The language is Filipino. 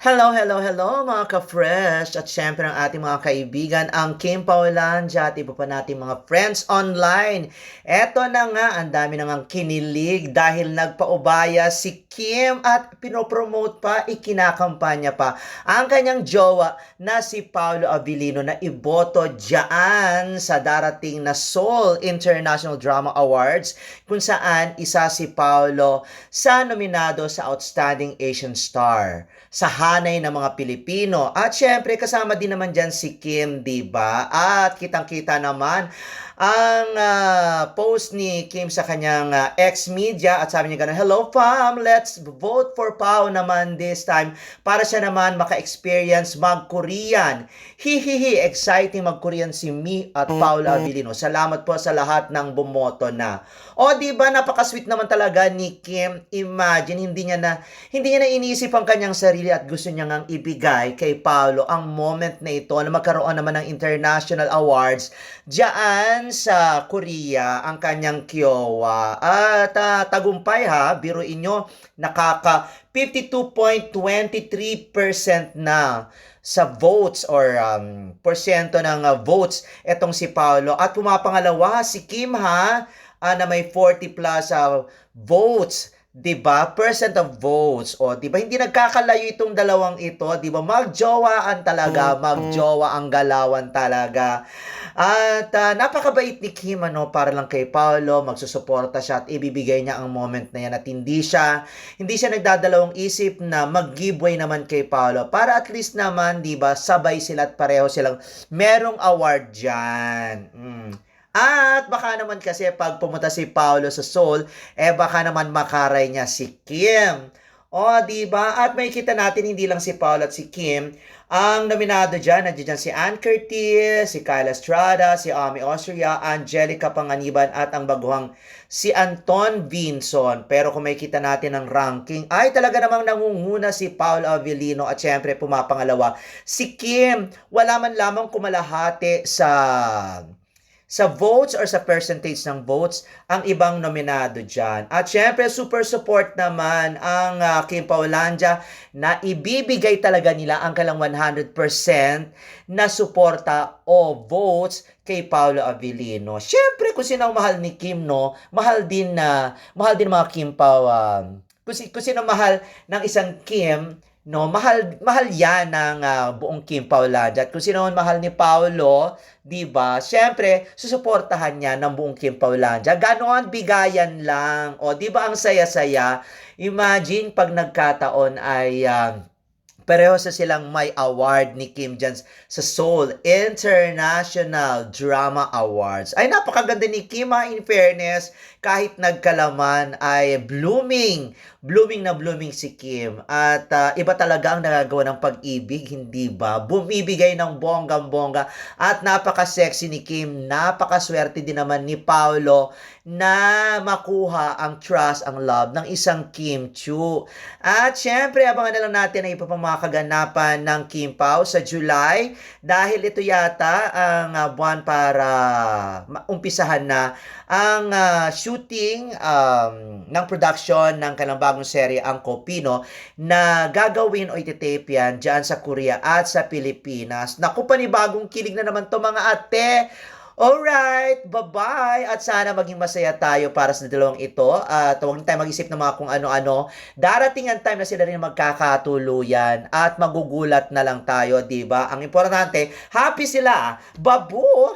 Hello, hello, hello mga ka-fresh at syempre ang ating mga kaibigan, ang Kim Paulandia at iba pa nating mga friends online. Eto na nga, ang dami na ngang kinilig dahil nagpaubaya si Kim at pinopromote pa, ikinakampanya pa ang kanyang jowa na si Paolo Avellino na iboto dyan sa darating na Seoul International Drama Awards kung saan isa si Paolo sa nominado sa Outstanding Asian Star sa hanay ng mga Pilipino. At syempre, kasama din naman dyan si Kim, di ba? At kitang-kita naman ang post ni Kim sa kanyang ex-media at sabi niya gano'n, "Hello fam, let's vote for Pao naman this time para siya naman maka-experience mag-Korean. Hihihi, exciting mag-Korean si Mi at Paolo Avellino. Salamat po sa lahat ng bumoto na." O di ba napaka-sweet naman talaga ni Kim. Imagine hindi niya na iniisip ang kanyang sarili at gusto niya ngang ibigay kay Paolo ang moment na ito na magkaroon naman ng international awards diyan sa Korea ang kanyang kyowa. At tagumpay ha, biruin nyo, nakaka 52.23% na sa votes or porsyento ng votes etong si Paolo. At pumapangalawa si Kim ha, na may 40 plus votes. 'Di ba? Percent of votes. O, 'di ba? Hindi nagkakalayo itong dalawang ito, 'di ba? Magjowaan talaga, magjowa ang galawan talaga. At napakabait ni Kim para lang kay Paolo, magsusuporta siya at ibibigay niya ang moment na 'yan at hindi siya nagdadalawang isip na mag-giveaway naman kay Paolo para at least naman, 'di ba, sabay sila at pareho silang merong award diyan. At baka naman kasi pag pumunta si Paolo sa Seoul, baka naman makaray niya si Kim. O, di ba? At makikita natin hindi lang si Paolo at si Kim ang nominado dyan. Nandiyan dyan si Ann Curtis, si Kyla Estrada, si Ami Austria, Angelica Panganiban at ang baguhang si Anton Vinson. Pero kung makikita natin ang ranking, ay talaga namang nangunguna si Paolo Avellino at syempre pumapangalawa si Kim. Wala man lamang kumalahati sa votes or sa percentage ng votes ang ibang nominado dyan. At syempre, super support naman ang Kim Paulandia na ibibigay talaga nila ang kalang 100% na suporta o votes kay Paolo Avellino. Syempre, kung sino ang mahal ni Kim, no? Mahal din mga Kim Pao. Kung sino mahal ng isang Kim, no, mahal yan ng buong Kim Paulandia. At kung sino man mahal ni Paolo, 'di ba? Syempre, susuportahan niya ng buong Kim Paulandia. Ganon bigayan lang. O 'di ba ang saya-saya? Imagine pag nagkataon ay pareho sa silang may award ni Kim dyan sa Seoul International Drama Awards. Ay, napakaganda ni Kim in fairness. Kahit nagkalaman ay blooming na blooming si Kim. At iba talaga ang nagagawa ng pag-ibig, hindi ba? Bumibigay ng bonggang-bongga. At napaka-sexy ni Kim. Napakaswerte din naman ni Paolo na makuha ang trust, ang love ng isang Kim Chiu. At syempre, abangan na lang natin ang iba pang mga kaganapan ng Kim Pao sa July dahil ito yata ang buwan para umpisahan na ang shooting ng production ng kanilang bagong serye, ang Kopino, na gagawin o ititape yan dyan sa Korea at sa Pilipinas. Naku, panibagong kilig na naman to mga ate. Alright, bye-bye! At sana maging masaya tayo para sa dalawang ito. At huwag na tayo mag-isip ng mga kung ano-ano. Darating ang time na sila rin magkakatuluyan at magugulat na lang tayo, di ba? Ang importante, happy sila. Babu!